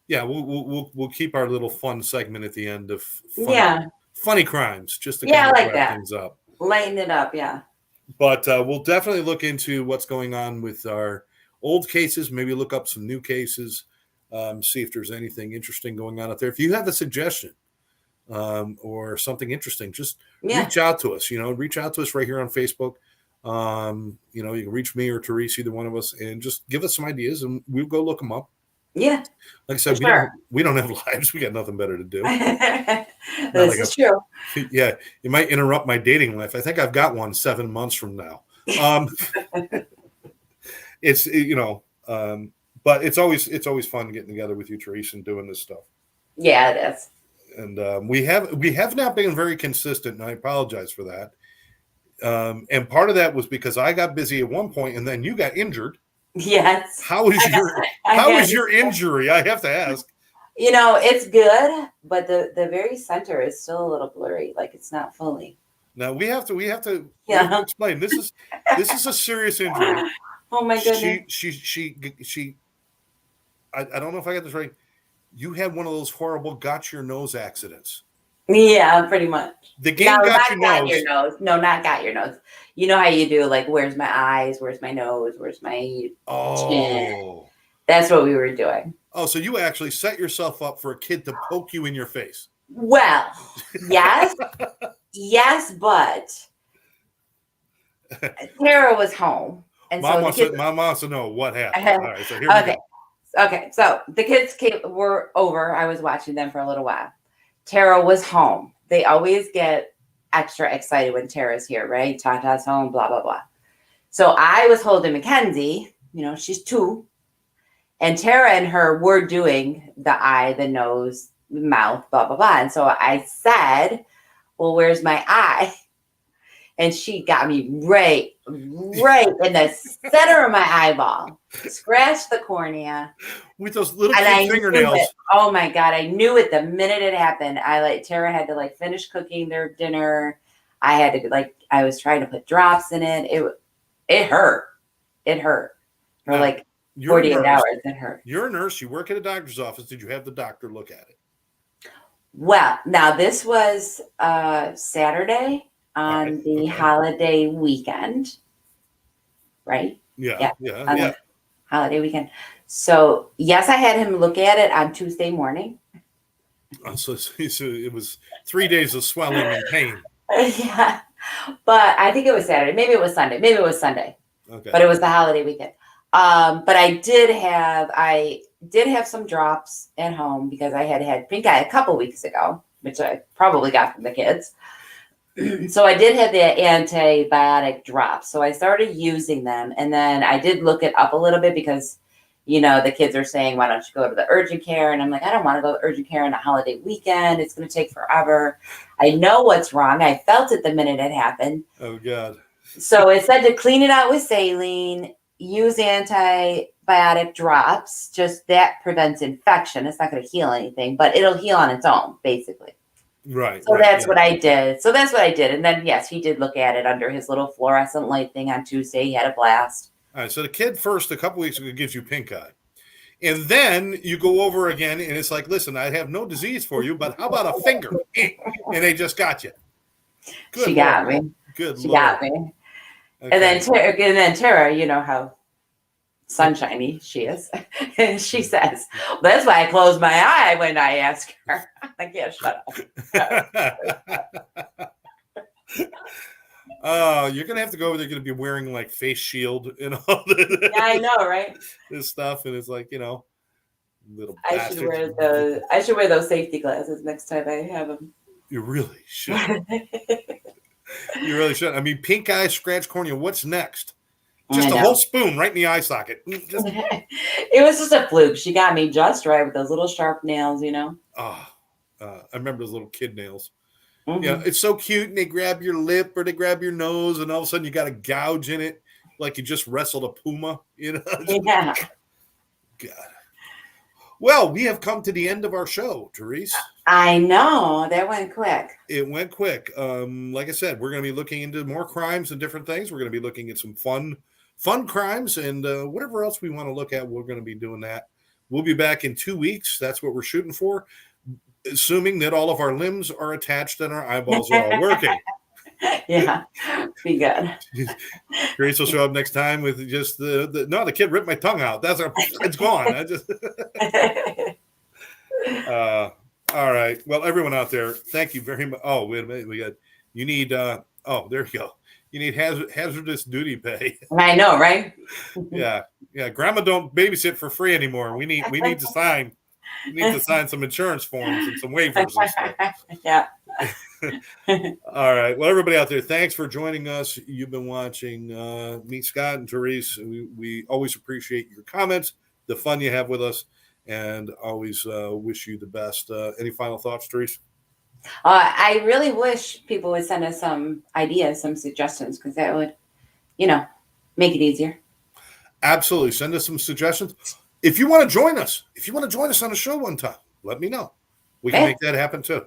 we'll keep our little fun segment at the end of funny crimes, just to kind of wrap things up. Lighten it up, yeah. But we'll definitely look into what's going on with our old cases, maybe look up some new cases, see if there's anything interesting going on out there. If you have a suggestion or something interesting, just reach out to us. Reach out to us right here on Facebook. You can reach me or Therese, either one of us, and just give us some ideas, and we'll go look them up. Yeah. Like I said, we don't have lives. We got nothing better to do. This is true. Yeah. It might interrupt my dating life. I think I've got one 7 months from now. It's, but it's always fun getting together with you, Therese, and doing this stuff. Yeah, it is. And we have not been very consistent, and I apologize for that. And part of that was because I got busy at one point, and then you got injured. Yes. How was your injury? I have to ask. It's good, but the very center is still a little blurry, like it's not fully. Now we have to Yeah. explain. This is a serious injury. Oh my goodness. She I don't know if I got this right. You had one of those horrible got your nose accidents. Yeah, pretty much. The game got your nose. Your nose. No, not got your nose. You know how you do, like, where's my eyes? Where's my nose? Where's my chin? That's what we were doing. Oh, so you actually set yourself up for a kid to poke you in your face. Well, yes. Yes, but Tara was home. And Mom wants to know what happened. All right, so here we go. Okay, so the kids were over. I was watching them for a little while. Tara was home. They always get extra excited when Tara's here, right? Tata's home, blah, blah, blah. So I was holding Mackenzie, she's 2. And Tara and her were doing the eye, the nose, mouth, blah, blah, blah. And so I said, well, where's my eye? And she got me right in the center of my eyeball, scratched the cornea. With those little fingernails. Oh my God. I knew it the minute it happened. Tara had to finish cooking their dinner. I had to I was trying to put drops in it. It hurt. It hurt. For 48 hours. It hurt. You're a nurse. You work at a doctor's office. Did you have the doctor look at it? Well, now this was Saturday on the holiday weekend, right? Yeah. Holiday weekend. So yes, I had him look at it on Tuesday morning. So it was 3 days of swelling and pain. Yeah, but I think it was Saturday. Maybe it was Sunday. Okay. But it was the holiday weekend. But I did have some drops at home because I had pink eye a couple weeks ago, which I probably got from the kids. So I did have the antibiotic drops. So I started using them, and then I did look it up a little bit because, the kids are saying, why don't you go to the urgent care? And I'm like, I don't want to go to urgent care on a holiday weekend. It's going to take forever. I know what's wrong. I felt it the minute it happened. Oh God. So it said to clean it out with saline, use antibiotic drops. Just that prevents infection. It's not going to heal anything, but it'll heal on its own, basically. Right. So that's what I did. And then, yes, he did look at it under his little fluorescent light thing on Tuesday. He had a blast. All right. So the kid first, a couple weeks ago, gives you pink eye. And then you go over again, and it's like, listen, I have no disease for you, but how about a finger? And they just got you. Good she Lord. Got me. Good She Lord. got me. Okay. And then Tara, you know how sunshiny she is. And she says, well, that's why I close my eye when I ask her. I'm like, yeah, shut up. Oh, you're going to have to go over there. You're going to be wearing face shield and all this. Yeah, I know, right? This stuff. And it's little I should wear those safety glasses next time I have them. You really should. You really should. I mean, pink eye, scratch cornea. What's next? Just a whole spoon right in the eye socket. It was just a fluke. She got me just right with those little sharp nails, Oh, I remember those little kid nails. Mm-hmm. Yeah, it's so cute. And they grab your lip or they grab your nose, and all of a sudden you got a gouge in it, like you just wrestled a puma. Yeah. God. Well, we have come to the end of our show, Therese. I know. That went quick. It went quick. Like I said, we're going to be looking into more crimes and different things. We're going to be looking at some fun crimes and whatever else we want to look at. We're going to be doing that. We'll be back in 2 weeks. That's what we're shooting for, assuming that all of our limbs are attached and our eyeballs are all working. Yeah, be good. Grace will show up next time with just the kid ripped my tongue out. It's gone. All right. Well, everyone out there, thank you very much. Oh, wait a minute. You need there you go. You need hazardous duty pay. I know, right? Yeah. Grandma don't babysit for free anymore. We need to sign. We need to sign some insurance forms and some waivers and stuff. Yeah. All right. Well, everybody out there, thanks for joining us. You've been watching Meet Scott and Therese. We always appreciate your comments, the fun you have with us, and always wish you the best. Any final thoughts, Therese? I really wish people would send us some ideas, some suggestions, because that would, make it easier. Absolutely. Send us some suggestions. If you want to join us, on a show one time, let me know. We can make that happen too.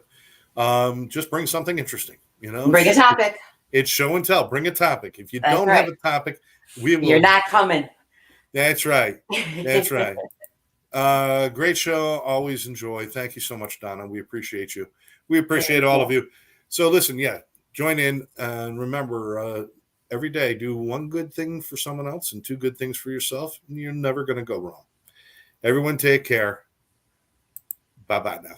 Just bring something interesting, Bring a topic. It's show and tell. Bring a topic. If you don't have a topic, we will. You're not coming. That's right. That's right. Great show. Always enjoy. Thank you so much, Donna. We appreciate you. We appreciate all of you. So listen, join in. And remember, every day, do one good thing for someone else and 2 good things for yourself, and you're never going to go wrong. Everyone take care. Bye-bye now.